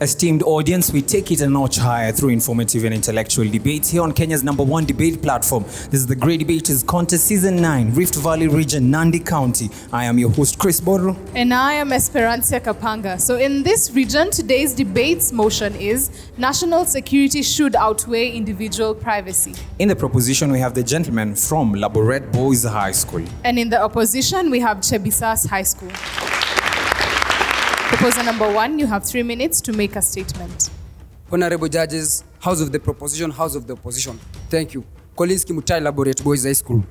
Esteemed audience, we take it a notch higher through informative and intellectual debates here on Kenya's #1 debate platform. This is the Great Debaters Contest Season 9, Rift Valley Region, Nandi County. I am your host, Chris Borro. And I am Esperanza Kapanga. So in this region, today's debate's motion is national security should outweigh individual privacy. In the proposition, we have the gentleman from Laboret Boys High School. And in the opposition, we have Chebisaas High School. Proposer number 1, you have 3 minutes to make a statement. Honorable judges, House of the Proposition, House of the Opposition. Thank you. Collins Kimutai, Laboret Boys High School.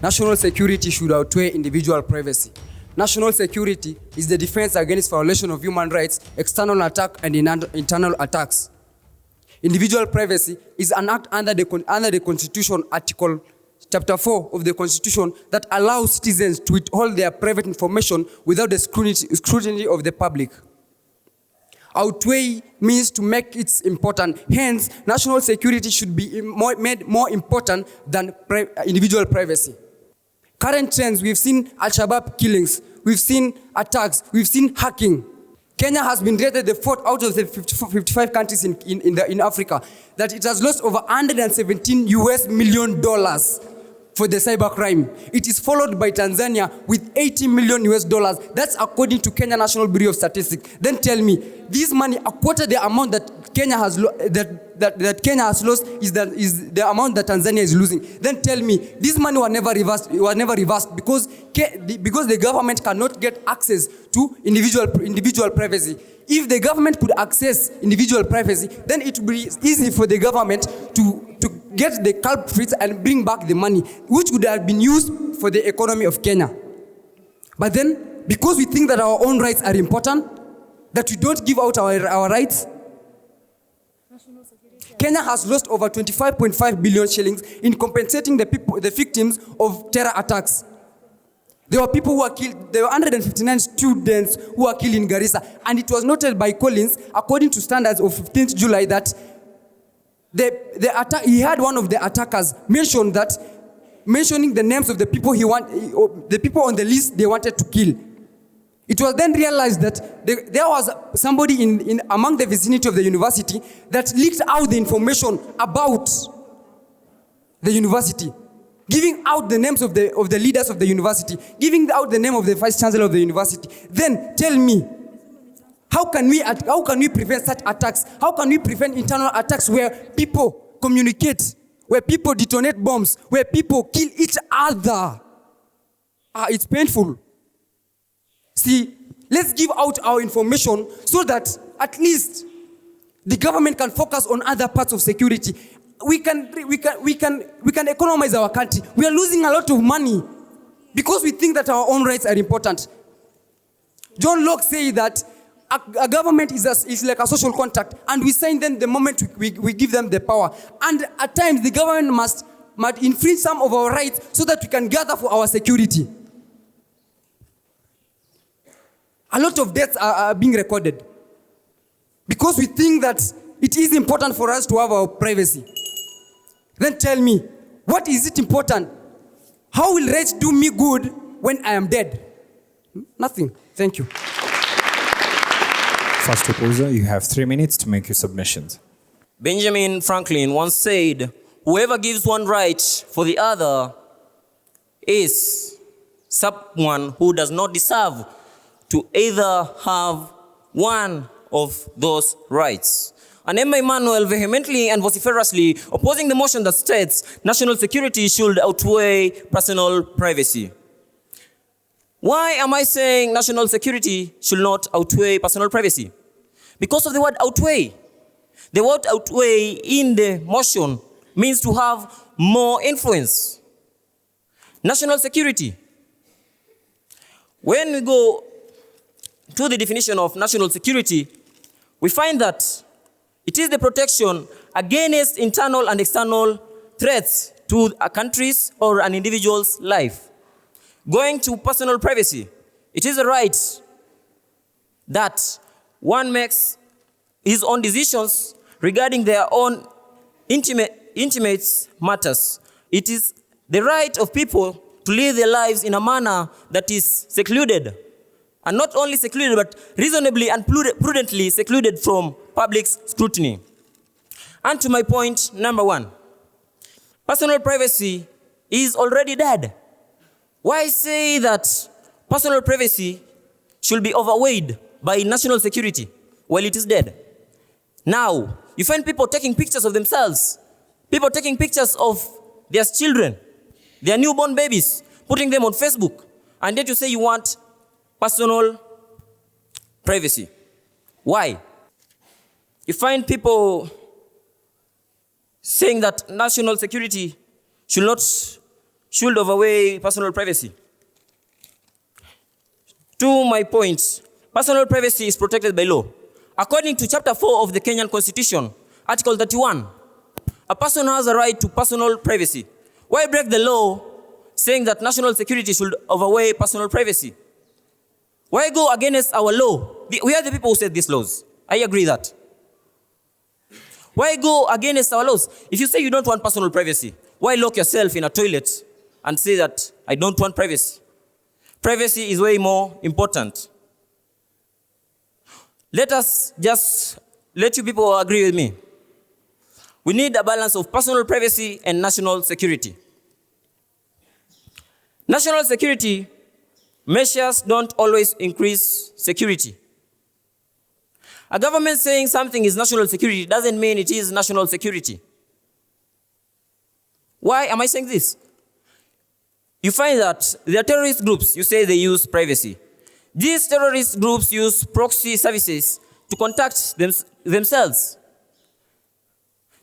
National security should outweigh individual privacy. National security is the defense against violation of human rights, external attack and internal attacks. Individual privacy is an act under the Constitution, Article Chapter 4 of the Constitution, that allows citizens to withhold their private information without the scrutiny of the public. Outweigh means to make it important. Hence, national security should be made more important than individual privacy. Current trends, we've seen Al-Shabaab killings, we've seen attacks, we've seen hacking. Kenya has been rated the 4th out of the 55 countries in Africa, that it has lost over $117 million for the cybercrime. It is followed by Tanzania with $80 million. That's according to Kenya National Bureau of Statistics. Then tell me, this money, a quarter the amount that Kenya has that Kenya has lost is the amount that Tanzania is losing. Then tell me, this money was never reversed because the government cannot get access to individual privacy. If the government could access individual privacy, then it would be easy for the government to get the culprits and bring back the money, which would have been used for the economy of Kenya. But then, because we think that our own rights are important, that we don't give out our rights, Kenya has lost over 25.5 billion shillings in compensating the victims of terror attacks. There were people who were killed. There were 159 students who were killed in Garissa. And it was noted by Collins, according to standards of 15th July, that he had one of the attackers mentioning the names of the people the people on the list they wanted to kill. It was then realized that there was somebody in among the vicinity of the university that leaked out the information about the university, giving out the names of the leaders of the university, giving out the name of the vice chancellor of the university. Then tell me, how can we prevent such attacks? How can we prevent internal attacks where people communicate, where people detonate bombs, where people kill each other? It's painful. See, let's give out our information so that at least the government can focus on other parts of security. We can economize our country. We are losing a lot of money because we think that our own rights are important. John Locke said that a government is like a social contract, and we sign them the moment we give them the power. And at times, the government must infringe some of our rights so that we can gather for our security. A lot of deaths are being recorded because we think that it is important for us to have our privacy. Then tell me, what is it important? How will rights do me good when I am dead? Nothing. Thank you. First proposer, you have 3 minutes to make your submissions. Benjamin Franklin once said, "Whoever gives one right for the other is someone who does not deserve to either have one of those rights." And M. Emmanuel vehemently and vociferously opposing the motion that states national security should outweigh personal privacy. Why am I saying national security should not outweigh personal privacy? Because of the word outweigh. The word outweigh in the motion means to have more influence. National security. When we go to the definition of national security, we find that it is the protection against internal and external threats to a country's or an individual's life. Going to personal privacy, it is a right that one makes his own decisions regarding their own intimate matters. It is the right of people to live their lives in a manner that is secluded. And not only secluded, but reasonably and prudently secluded from public scrutiny. And to my point number 1, personal privacy is already dead. Why say that personal privacy should be overweighed by national security while it is dead? Now, you find people taking pictures of themselves, people taking pictures of their children, their newborn babies, putting them on Facebook, and yet you say you want personal privacy. Why? You find people saying that national security should overweigh personal privacy. To my point, personal privacy is protected by law. According to Chapter 4 of the Kenyan Constitution, Article 31, a person has a right to personal privacy. Why break the law saying that national security should overweigh personal privacy? Why go against our law? We are the people who set these laws. I agree that. Why go against our laws? If you say you don't want personal privacy, why lock yourself in a toilet and say that I don't want privacy? Privacy is way more important. Let you people agree with me. We need a balance of personal privacy and national security. National security measures don't always increase security. A government saying something is national security doesn't mean it is national security. Why am I saying this? You find that there are terrorist groups, you say they use privacy. These terrorist groups use proxy services to contact themselves.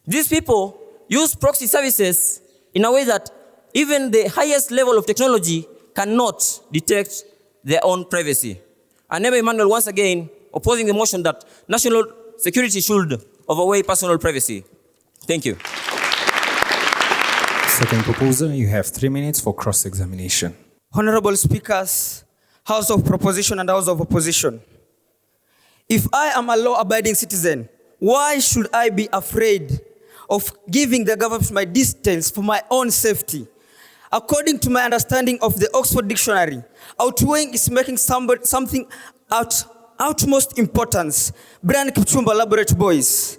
These people use proxy services in a way that even the highest level of technology cannot detect their own privacy. And Neba Emmanuel, once again, opposing the motion that national security should overweigh personal privacy. Thank you. Second proposer, you have 3 minutes for cross-examination. Honorable Speakers, House of Proposition and House of Opposition. If I am a law-abiding citizen, why should I be afraid of giving the government my distance for my own safety? According to my understanding of the Oxford Dictionary, outweighing is making something utmost importance. Brian Kipchumba, Laboret boys.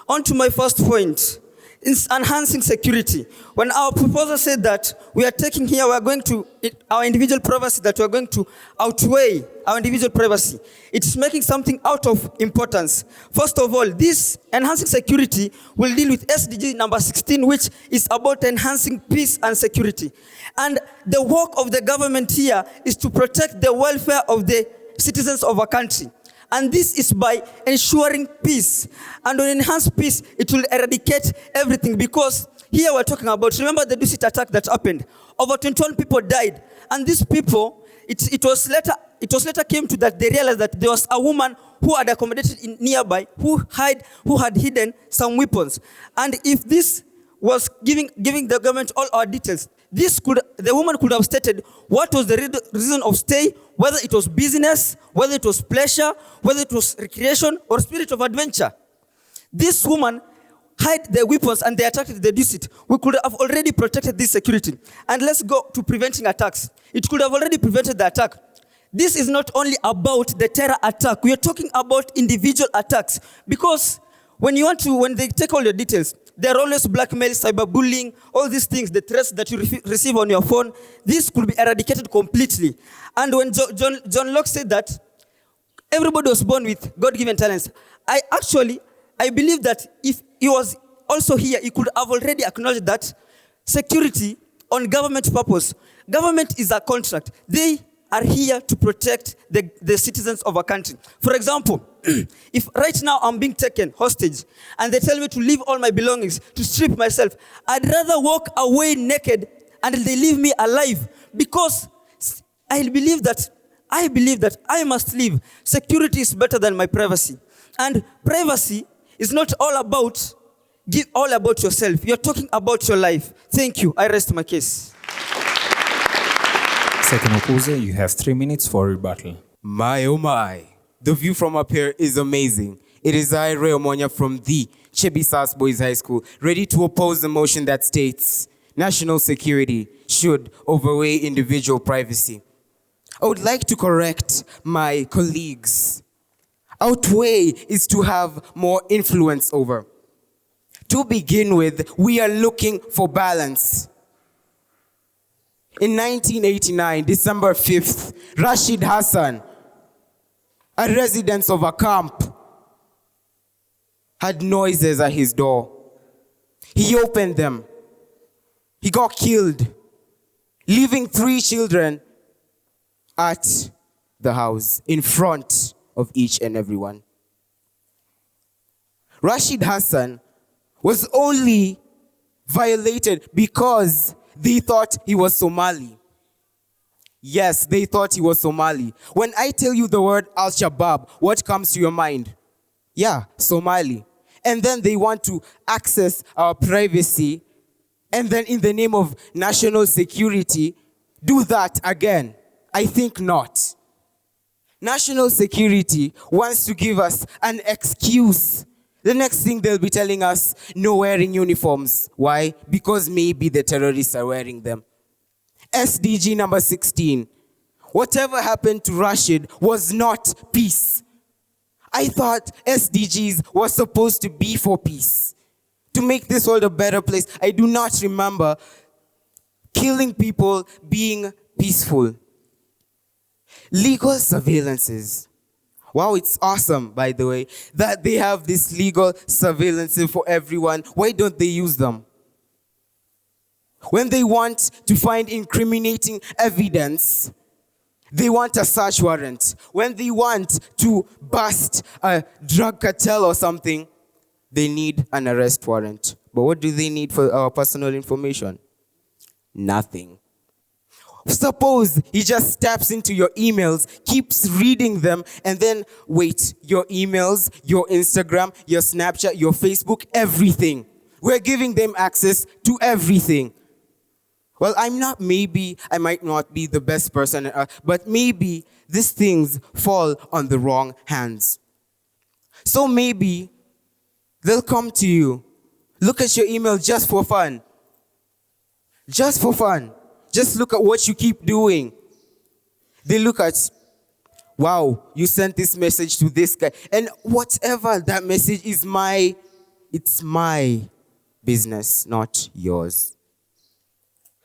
On to my first point. It's enhancing security. When our proposal said that we are taking here, we are going to, our individual privacy, that we are going to outweigh our individual privacy, it's making something out of importance. First of all, this enhancing security will deal with SDG number 16, which is about enhancing peace and security. And the work of the government here is to protect the welfare of the citizens of our country. And this is by ensuring peace. And when enhanced peace, it will eradicate everything, because here we're talking about, remember the Dusit attack that happened? Over 21 people died. And these people, it was later came to that they realized that there was a woman who had accommodated in nearby, who had hidden some weapons. And if this was giving the government all our details, the woman could have stated what was the reason of stay, whether it was business, whether it was pleasure, whether it was recreation or spirit of adventure. This woman hid the weapons and they attacked the Dusit. We could have already protected this security. And let's go to preventing attacks. It could have already prevented the attack. This is not only about the terror attack. We are talking about individual attacks, because when they take all your details, there are always blackmail, cyberbullying, all these things, the threats that you receive on your phone. This could be eradicated completely. And when John Locke said that everybody was born with God-given talents, I believe that if he was also here, he could have already acknowledged that security on government purpose. Government is a contract. They are here to protect the citizens of our country. For example, if right now I'm being taken hostage and they tell me to leave all my belongings, to strip myself, I'd rather walk away naked and they leave me alive, because I believe that I must live. Security is better than my privacy. And privacy is not all about yourself. You're talking about your life. Thank you. I rest my case. Second opposer, you have 3 minutes for rebuttal. My oh my, the view from up here is amazing. It is I, Ray Omonya from the Chebisaas Boys High School, ready to oppose the motion that states national security should overweigh individual privacy. I would like to correct my colleagues. Outweigh is to have more influence over. To begin with, we are looking for balance. In 1989, December 5th, Rashid Hassan, a resident of a camp, had noises at his door. He opened them. He got killed, leaving 3 children at the house in front of each and every one. Rashid Hassan was only violated because they thought he was Somali. Yes, they thought he was Somali. When I tell you the word Al-Shabaab, what comes to your mind? Yeah, Somali. And then they want to access our privacy, and then in the name of national security, do that again. I think not. National security wants to give us an excuse. The next thing they'll be telling us, no wearing uniforms. Why? Because maybe the terrorists are wearing them. SDG number 16. Whatever happened to Rashid was not peace. I thought SDGs was supposed to be for peace, to make this world a better place. I do not remember killing people being peaceful. Legal surveillances. Wow, it's awesome, by the way, that they have this legal surveillance for everyone. Why don't they use them? When they want to find incriminating evidence, they want a search warrant. When they want to bust a drug cartel or something, they need an arrest warrant. But what do they need for our personal information? Nothing. Suppose he just steps into your emails, keeps reading them, and then wait, your emails, your Instagram, your Snapchat, your Facebook, everything. We're giving them access to everything. Well, I might not be the best person, but maybe these things fall on the wrong hands. So maybe they'll come to you, look at your email just for fun. Just for fun. Just look at what you keep doing. They look at, wow, you sent this message to this guy. And whatever that message is it's my business, not yours.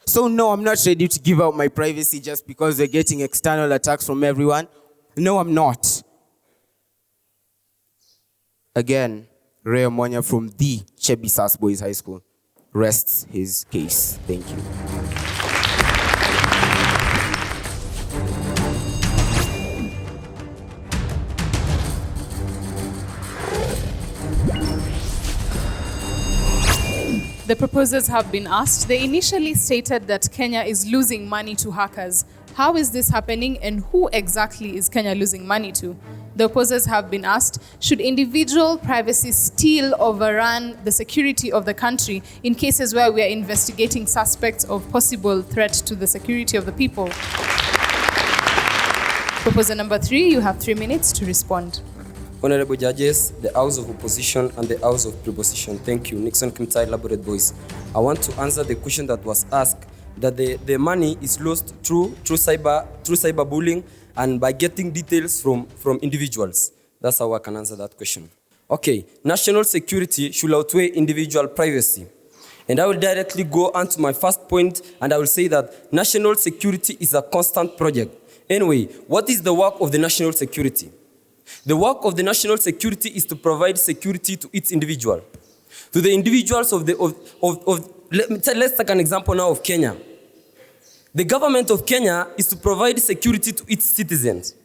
So no, I'm not ready to give out my privacy just because we're getting external attacks from everyone. No, I'm not. Again, Ray Monya from the Chebisaas Boys High School rests his case. Thank you. The proposers have been asked. They initially stated that Kenya is losing money to hackers. How is this happening, and who exactly is Kenya losing money to? The opposers have been asked, should individual privacy still overrun the security of the country in cases where we are investigating suspects of possible threat to the security of the people? Proposer number 3, you have 3 minutes to respond. Honorable judges, the House of Opposition and the House of Preposition. Thank you. Nixon Kimtai, Laboret Boys. I want to answer the question that was asked, that the money is lost through cyber bullying and by getting details from individuals. That's how I can answer that question. Okay, national security should outweigh individual privacy. And I will directly go on to my first point, and I will say that national security is a constant project. Anyway, what is the work of the national security? The work of the national security is to provide security to its individual. To the individuals let's take an example now of Kenya. The government of Kenya is to provide security to its citizens.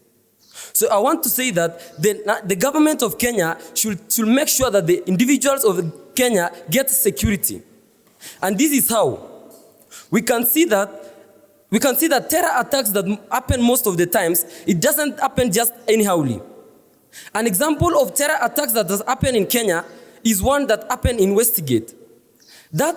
So I want to say that the government of Kenya should make sure that the individuals of Kenya get security. And this is how. We can see that terror attacks that happen most of the times, it doesn't happen just anyhowly. An example of terror attacks that has happened in Kenya is one that happened in Westgate. That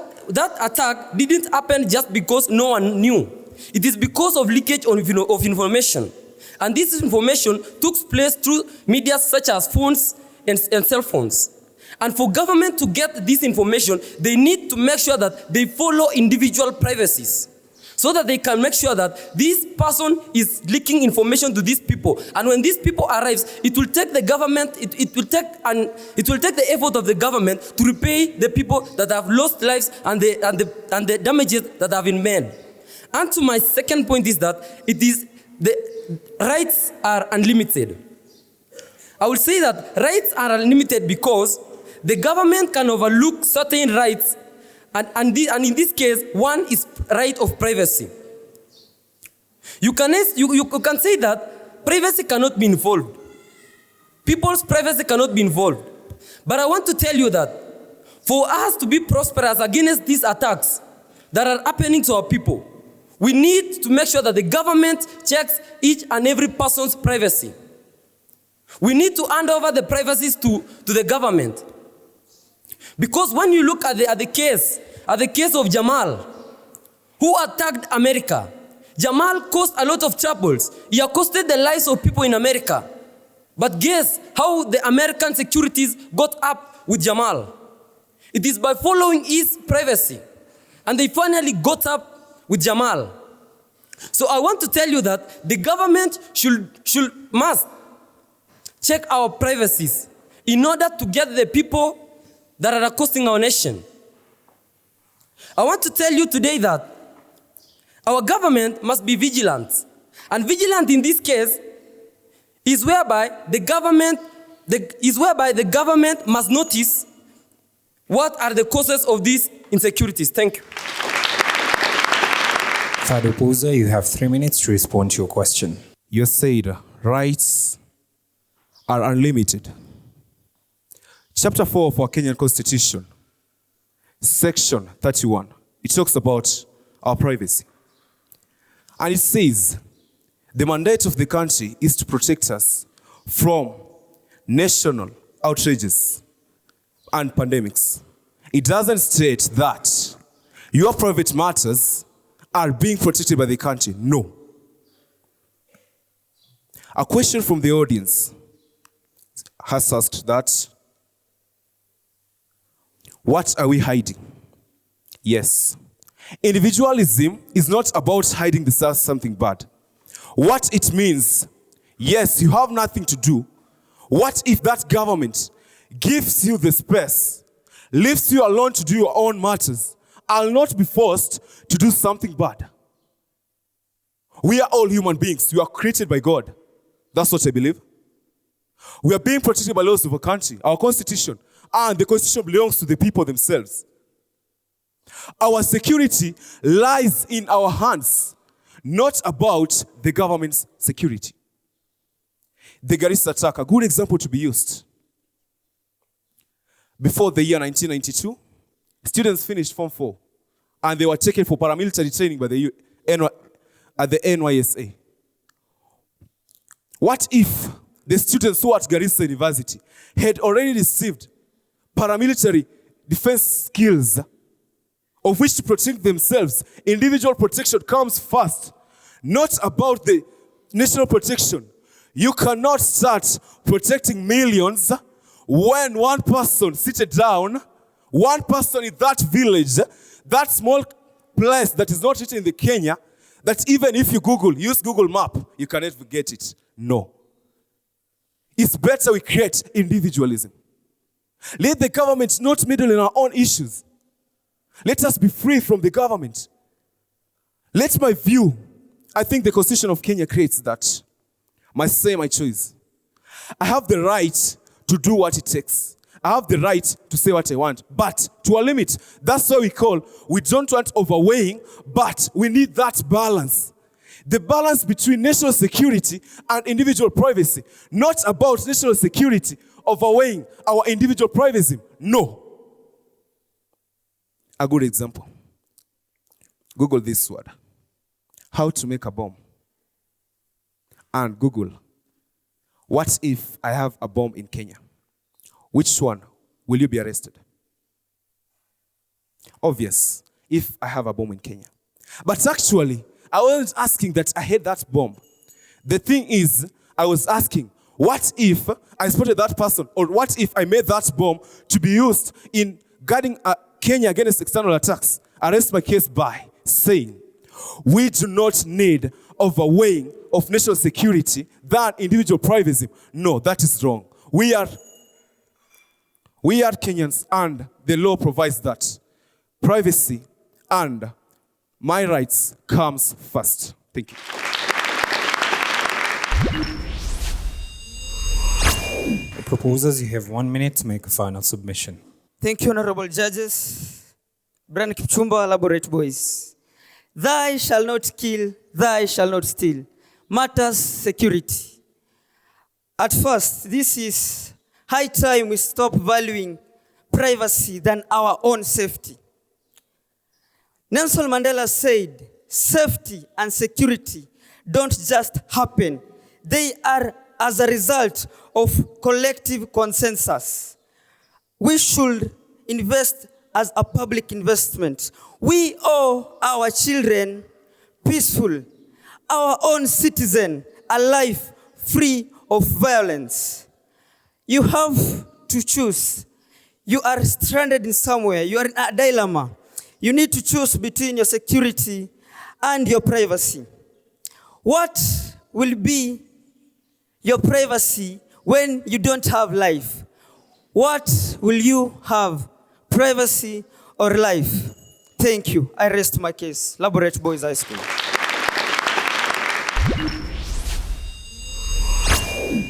attack didn't happen just because no one knew. It is because of leakage of information. And this information took place through media such as phones and cell phones. And for government to get this information, they need to make sure that they follow individual privacies. so that they can make sure that this person is leaking information to these people. And when these people arrives, it will take the government, it will take the effort of the government to repay the people that have lost lives and the damages that have been made. And to my second point is that the rights are unlimited. I will say that rights are unlimited because the government can overlook certain rights, and in this case, one is right of privacy. You can say that privacy cannot be involved. People's privacy cannot be involved. But I want to tell you that for us to be prosperous against these attacks that are happening to our people, we need to make sure that the government checks each and every person's privacy. We need to hand over the privacies to the government. Because when you look at the case of Jamal, who attacked America, Jamal caused a lot of troubles. He accosted the lives of people in America. But guess how the American securities got up with Jamal? It is by following his privacy. And they finally got up with Jamal. So I want to tell you that the government must check our privacies in order to get the people that are accosting our nation. I want to tell you today that our government must be vigilant. And vigilant in this case is whereby the government must notice what are the causes of these insecurities. Thank you. Third opposer, you have 3 minutes to respond to your question. You said rights are unlimited. Chapter 4 of our Kenyan Constitution, Section 31, it talks about our privacy. And it says, the mandate of the country is to protect us from national outrages and pandemics. It doesn't state that your private matters are being protected by the country. No. A question from the audience has asked that, what are we hiding? Yes. Individualism is not about hiding something bad. What it means, yes, you have nothing to do. What if that government gives you the space, leaves you alone to do your own matters, and not be forced to do something bad? We are all human beings. We are created by God. That's what I believe. We are being protected by laws of our country, our constitution, and the constitution belongs to the people themselves. Our security lies in our hands, not about the government's security. The Garissa attack, a good example to be used. Before the year 1992, students finished Form 4, and they were taken for paramilitary training by at the NYSA. What if the students who at Garissa University had already received paramilitary defense skills of which to protect themselves? Individual protection comes first, not about the national protection. You cannot start protecting millions when one person seated down, one person in that village, that small place that is not written in the Kenya, that even if you use Google Map, you cannot get it. No. It's better we create individualism. Let the government not meddle in our own issues. Let us be free from the government. Let my view, I think the Constitution of Kenya creates that. Say my choice. I have the right to do what it takes. I have the right to say what I want, but to a limit. That's what we don't want overweighing, but we need that balance. The balance between national security and individual privacy. Not about national security overweighing our individual privacy. No. A good example. Google this word. How to make a bomb. And Google, what if I have a bomb in Kenya? Which one will you be arrested? Obvious, if I have a bomb in Kenya. But actually, I wasn't asking that I had that bomb. The thing is, I was asking, what if I spotted that person? Or what if I made that bomb to be used in guarding Kenya against external attacks? I rest my case by saying, We do not need overweighing of national security than individual privacy. No, that is wrong. We are Kenyans, and the law provides that privacy and my rights comes first. Thank you. The proposers, you have 1 minute to make a final submission. Thank you, honorable judges. Brian Kipchumba, Laboret boys. Thou shall not kill, thou shall not steal. Matters security. At first, this is high time we stop valuing privacy than our own safety. Nelson Mandela said, safety and security don't just happen. They are as a result of collective consensus. We should invest as a public investment. We owe our children peaceful, our own citizen, a life free of violence. You have to choose. You are stranded in somewhere. You are in a dilemma. You need to choose between your security and your privacy. What will be your privacy when you don't have life? What will you have, privacy or life? Thank you. I rest my case. Laboret Boys High School.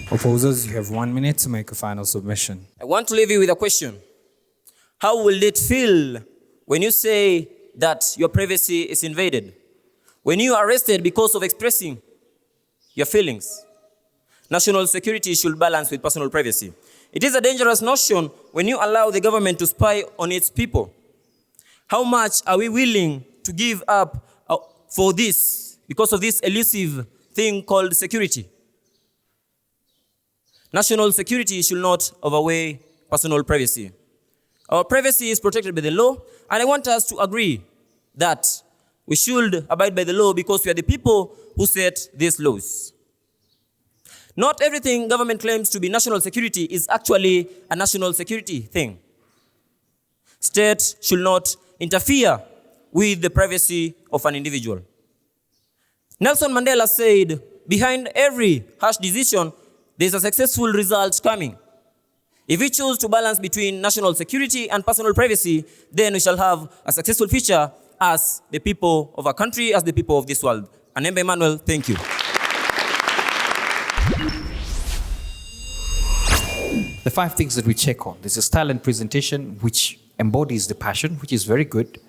Proposers, you have 1 minute to make a final submission. I want to leave you with a question. How will it feel when you say that your privacy is invaded? When you are arrested because of expressing your feelings? National security should balance with personal privacy. It is a dangerous notion when you allow the government to spy on its people. How much are we willing to give up for this, because of this elusive thing called security? National security should not overweigh personal privacy. Our privacy is protected by the law, and I want us to agree that we should abide by the law because we are the people who set these laws. Not everything government claims to be national security is actually a national security thing. State should not interfere with the privacy of an individual. Nelson Mandela said, behind every harsh decision, there's a successful result coming. If we choose to balance between national security and personal privacy, then we shall have a successful future as the people of our country, as the people of this world. Anembe Emmanuel, thank you. The 5 things that we check on. There's a style and presentation which embodies the passion, which is very good.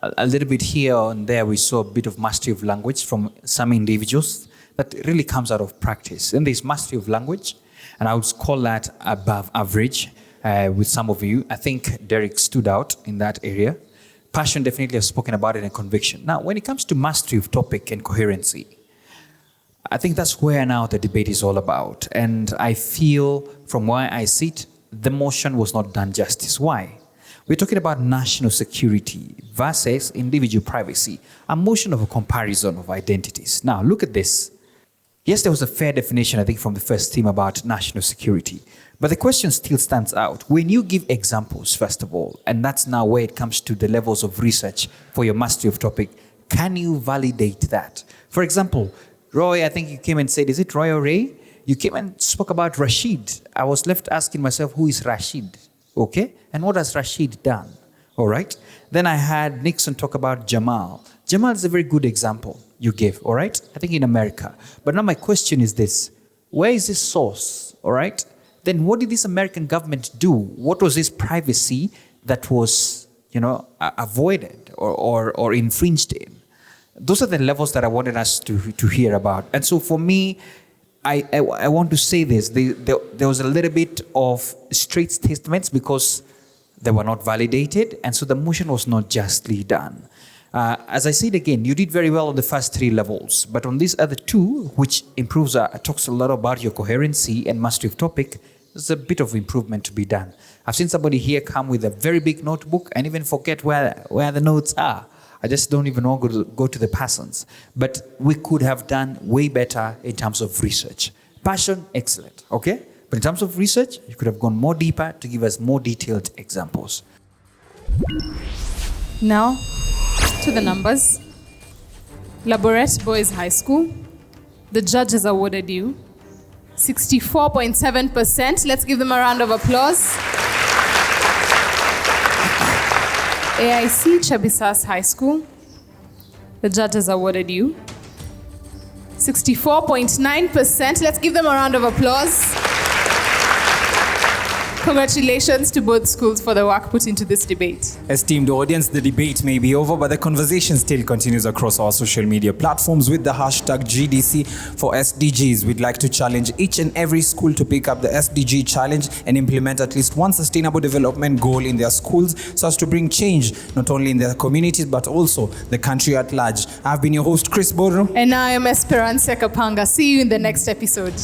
A little bit here and there we saw a bit of mastery of language from some individuals that really comes out of practice. And there's mastery of language, and I would call that above average with some of you. I think Derek stood out in that area. Passion, definitely I've spoken about it, and conviction. Now, when it comes to mastery of topic and coherency, I think that's where now the debate is all about. And I feel from where I sit, the motion was not done justice. Why? We're talking about national security versus individual privacy, a motion of a comparison of identities. Now, look at this. Yes, there was a fair definition, I think, from the first team about national security. But the question still stands out. When you give examples, first of all, and that's now where it comes to the levels of research for your mastery of topic, can you validate that? For example, Roy, I think you came and said, is it Roy or Ray? You came and spoke about Rashid. I was left asking myself, who is Rashid? Okay? And what has Rashid done? All right? Then I had Nixon talk about Jamal. Jamal is a very good example you gave, all right? I think in America. But now my question is this. Where is this source, all right? Then what did this American government do? What was this privacy that was, avoided or infringed in? Those are the levels that I wanted us to hear about. And so for me, I want to say this. There was a little bit of straight statements because they were not validated. And so the motion was not justly done. As I said again, you did very well on the first 3 levels. But on these other 2, which improves, talks a lot about your coherency and mastery of topic, there's a bit of improvement to be done. I've seen somebody here come with a very big notebook and even forget where the notes are. I just don't even want to go to the persons. But we could have done way better in terms of research. Passion, excellent, okay? But in terms of research, you could have gone more deeper to give us more detailed examples. Now, to the numbers. Laboret Boys High School. The judges awarded you 64.7%. Let's give them a round of applause. AIC Chebisaas High School. The judges awarded you 64.9%. Let's give them a round of applause. Congratulations to both schools for the work put into this debate. Esteemed audience, the debate may be over, but the conversation still continues across our social media platforms with the hashtag GDC for SDGs. We'd like to challenge each and every school to pick up the SDG challenge and implement at least one sustainable development goal in their schools so as to bring change not only in their communities but also the country at large. I've been your host, Chris Boro. And I am Esperance Kapanga. See you in the next episode.